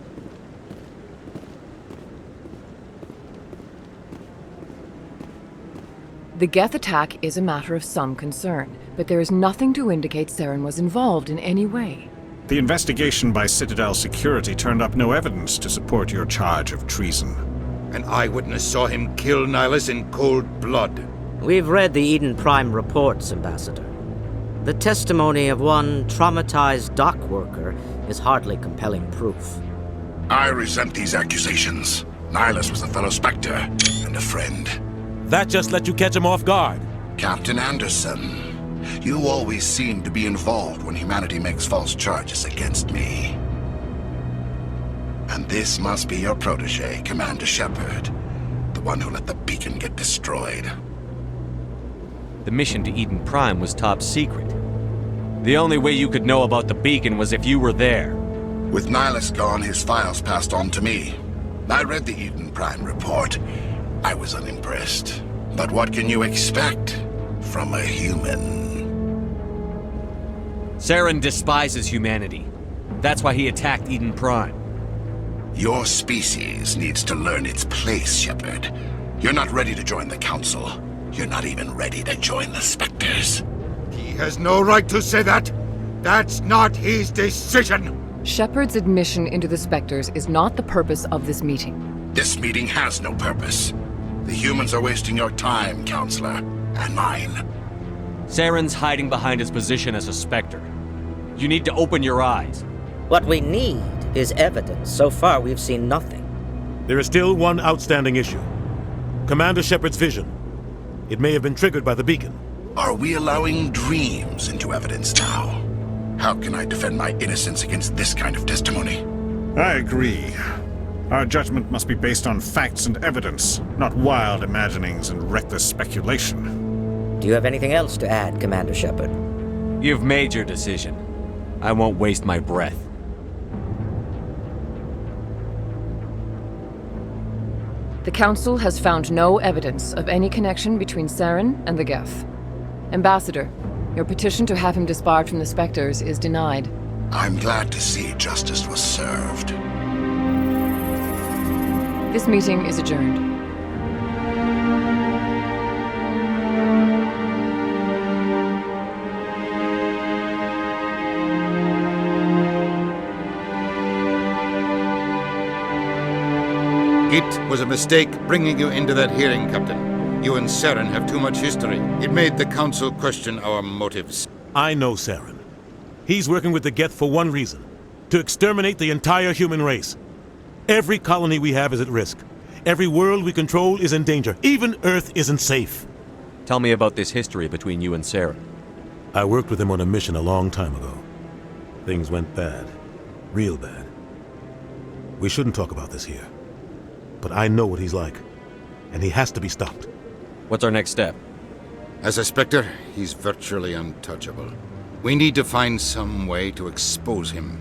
The Geth attack is a matter of some concern, but there is nothing to indicate Saren was involved in any way. The investigation by Citadel Security turned up no evidence to support your charge of treason. An eyewitness saw him kill Nihilus in cold blood. We've read the Eden Prime reports, Ambassador. The testimony of one traumatized dock worker is hardly compelling proof. I resent these accusations. Nihilus was a fellow Spectre and a friend. That just let you catch him off guard. Captain Anderson, you always seem to be involved when humanity makes false charges against me. And this must be your protege, Commander Shepard, the one who let the beacon get destroyed. The mission to Eden Prime was top secret. The only way you could know about the beacon was if you were there. With Nihilus gone, his files passed on to me. I read the Eden Prime report. I was unimpressed. But what can you expect from a human? Saren despises humanity. That's why he attacked Eden Prime. Your species needs to learn its place, Shepard. You're not ready to join the Council. You're not even ready to join the Spectres. He has no right to say that. That's not his decision. Shepard's admission into the Spectres is not the purpose of this meeting. This meeting has no purpose. The humans are wasting your time, Counselor, and mine. Saren's hiding behind his position as a Spectre. You need to open your eyes. What we need is evidence. So far, we've seen nothing. There is still one outstanding issue. Commander Shepard's vision. It may have been triggered by the beacon. Are we allowing dreams into evidence now? How can I defend my innocence against this kind of testimony? I agree. Our judgment must be based on facts and evidence, not wild imaginings and reckless speculation. Do you have anything else to add, Commander Shepard? You've made your decision. I won't waste my breath. The Council has found no evidence of any connection between Saren and the Geth. Ambassador, your petition to have him disbarred from the Spectres is denied. I'm glad to see justice was served. This meeting is adjourned. It was a mistake bringing you into that hearing, Captain. You and Saren have too much history. It made the Council question our motives. I know Saren. He's working with the Geth for one reason. To exterminate the entire human race. Every colony we have is at risk. Every world we control is in danger. Even Earth isn't safe. Tell me about this history between you and Saren. I worked with him on a mission a long time ago. Things went bad. Real bad. We shouldn't talk about this here. But I know what he's like. And he has to be stopped. What's our next step? As a Spectre, he's virtually untouchable. We need to find some way to expose him.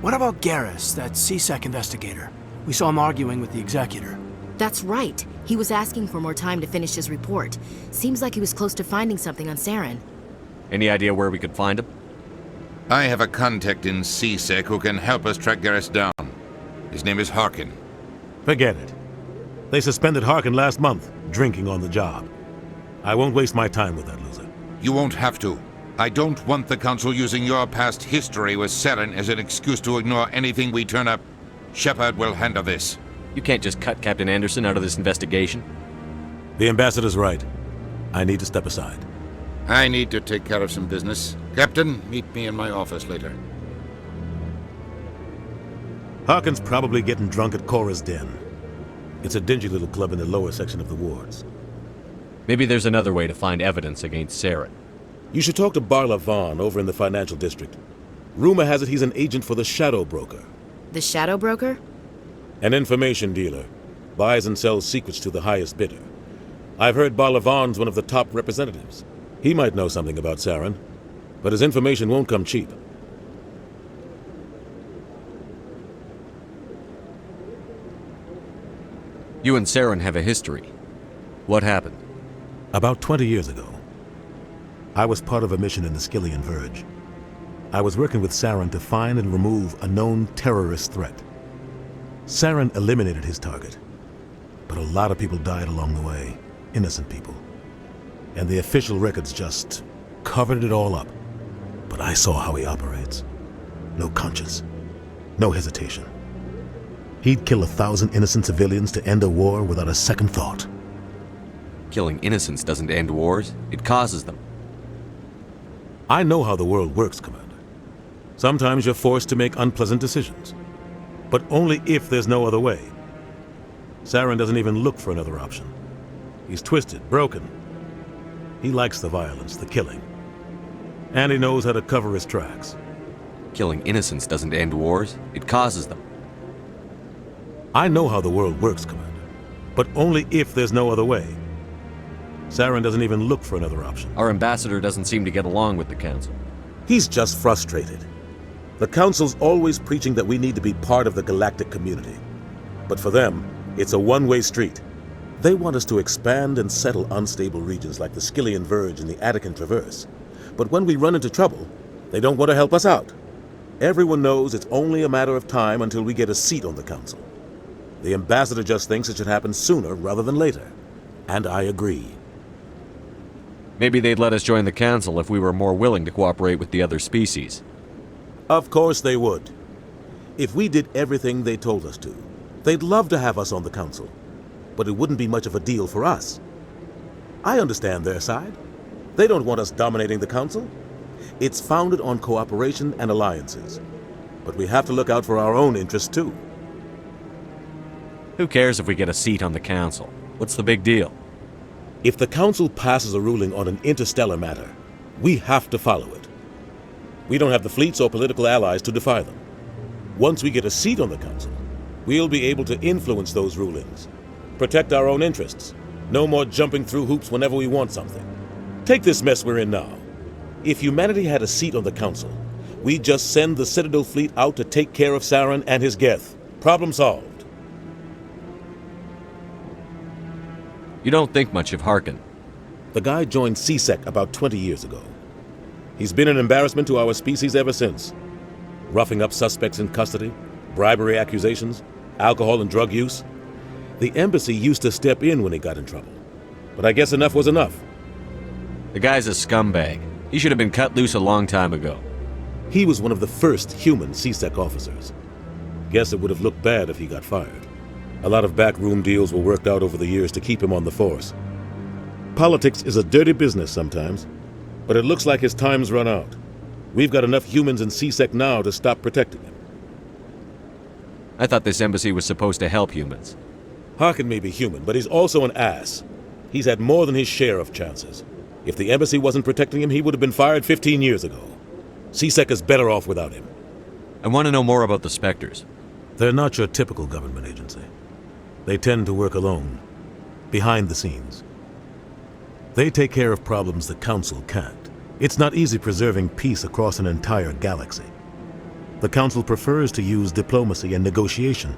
What about Garrus, that CSEC investigator? We saw him arguing with the Executor. That's right. He was asking for more time to finish his report. Seems like he was close to finding something on Saren. Any idea where we could find him? I have a contact in CSEC who can help us track Garrus down. His name is Harkin. Forget it. They suspended Harkin last month, drinking on the job. I won't waste my time with that loser. You won't have to. I don't want the Council using your past history with Saren as an excuse to ignore anything we turn up. Shepard will handle this. You can't just cut Captain Anderson out of this investigation. The Ambassador's right. I need to step aside. I need to take care of some business. Captain, meet me in my office later. Harkin's probably getting drunk at Cora's Den. It's a dingy little club in the lower section of the wards. Maybe there's another way to find evidence against Saren. You should talk to Barla Vaughn over in the financial district. Rumor has it he's an agent for the Shadow Broker. The Shadow Broker? An information dealer. Buys and sells secrets to the highest bidder. I've heard Barla Vaughn's one of the top representatives. He might know something about Saren, but his information won't come cheap. You and Saren have a history. What happened? About 20 years ago, I was part of a mission in the Skillian Verge. I was working with Saren to find and remove a known terrorist threat. Saren eliminated his target, but a lot of people died along the way, innocent people. And the official records just covered it all up. But I saw how he operates. No conscience, no hesitation. He'd kill 1,000 innocent civilians to end a war without a second thought. Killing innocents doesn't end wars, it causes them. I know how the world works, Commander. Sometimes you're forced to make unpleasant decisions, but only if there's no other way. Saren doesn't even look for another option. He's twisted, broken. He likes the violence, the killing. And he knows how to cover his tracks. Killing innocents doesn't end wars, it causes them. I know how the world works, Commander, but only if there's no other way. Saren doesn't even look for another option. Our ambassador doesn't seem to get along with the Council. He's just frustrated. The Council's always preaching that we need to be part of the galactic community. But for them, it's a one-way street. They want us to expand and settle unstable regions like the Skillian Verge and the Attican Traverse. But when we run into trouble, they don't want to help us out. Everyone knows it's only a matter of time until we get a seat on the Council. The ambassador just thinks it should happen sooner rather than later. And I agree. Maybe they'd let us join the Council if we were more willing to cooperate with the other species. Of course they would. If we did everything they told us to, they'd love to have us on the Council. But it wouldn't be much of a deal for us. I understand their side. They don't want us dominating the Council. It's founded on cooperation and alliances. But we have to look out for our own interests too. Who cares if we get a seat on the Council? What's the big deal? If the Council passes a ruling on an interstellar matter, we have to follow it. We don't have the fleets or political allies to defy them. Once we get a seat on the Council, we'll be able to influence those rulings, protect our own interests. No more jumping through hoops whenever we want something. Take this mess we're in now. If humanity had a seat on the Council, we'd just send the Citadel fleet out to take care of Saren and his Geth. Problem solved. You don't think much of Harkin. The guy joined CSEC about 20 years ago. He's been an embarrassment to our species ever since. Roughing up suspects in custody, bribery accusations, alcohol and drug use. The embassy used to step in when he got in trouble. But I guess enough was enough. The guy's a scumbag. He should have been cut loose a long time ago. He was one of the first human CSEC officers. Guess it would have looked bad if he got fired. A lot of backroom deals were worked out over the years to keep him on the force. Politics is a dirty business sometimes, but it looks like his time's run out. We've got enough humans in CSEC now to stop protecting him. I thought this embassy was supposed to help humans. Harkin may be human, but he's also an ass. He's had more than his share of chances. If the embassy wasn't protecting him, he would have been fired 15 years ago. CSEC is better off without him. I want to know more about the Spectres. They're not your typical government agency. They tend to work alone, behind the scenes. They take care of problems the Council can't. It's not easy preserving peace across an entire galaxy. The Council prefers to use diplomacy and negotiation.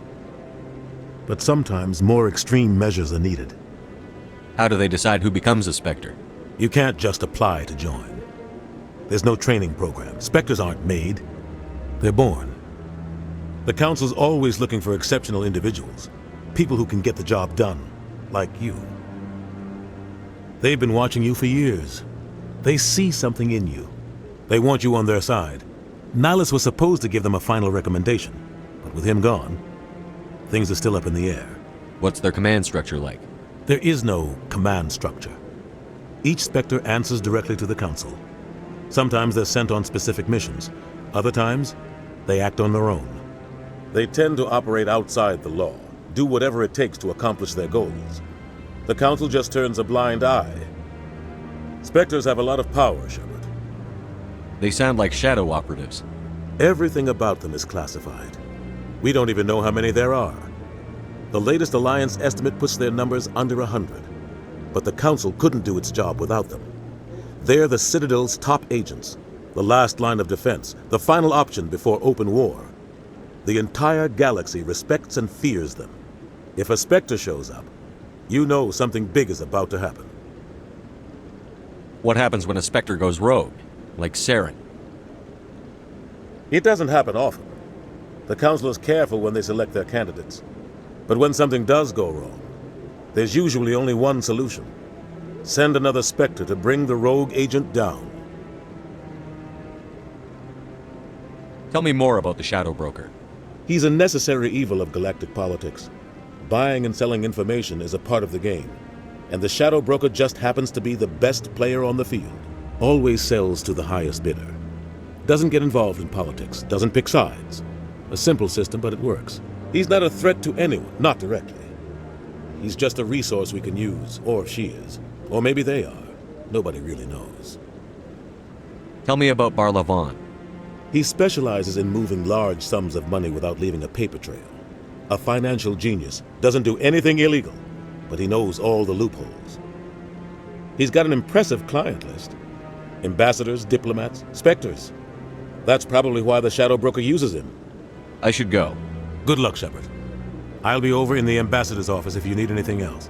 But sometimes more extreme measures are needed. How do they decide who becomes a Spectre? You can't just apply to join. There's no training program. Spectres aren't made. They're born. The Council's always looking for exceptional individuals. People who can get the job done, like you. They've been watching you for years. They see something in you. They want you on their side. Nihilus was supposed to give them a final recommendation, but with him gone, things are still up in the air. What's their command structure like? There is no command structure. Each Spectre answers directly to the Council. Sometimes they're sent on specific missions. Other times, they act on their own. They tend to operate outside the law, do whatever it takes to accomplish their goals. The Council just turns a blind eye. Spectres have a lot of power, Shepard. They sound like shadow operatives. Everything about them is classified. We don't even know how many there are. The latest Alliance estimate puts their numbers under 100. But the Council couldn't do its job without them. They're the Citadel's top agents, the last line of defense, the final option before open war. The entire galaxy respects and fears them. If a Spectre shows up, you know something big is about to happen. What happens when a Spectre goes rogue, like Saren? It doesn't happen often. The Council is careful when they select their candidates. But when something does go wrong, there's usually only one solution. Send another Spectre to bring the rogue agent down. Tell me more about the Shadow Broker. He's a necessary evil of galactic politics. Buying and selling information is a part of the game. And the Shadow Broker just happens to be the best player on the field. Always sells to the highest bidder. Doesn't get involved in politics, doesn't pick sides. A simple system, but it works. He's not a threat to anyone, not directly. He's just a resource we can use, or she is. Or maybe they are. Nobody really knows. Tell me about Barlavon. He specializes in moving large sums of money without leaving a paper trail. A financial genius, doesn't do anything illegal, but he knows all the loopholes. He's got an impressive client list. Ambassadors, diplomats, Spectres. That's probably why the Shadow Broker uses him. I should go. Good luck, Shepard. I'll be over in the ambassador's office if you need anything else.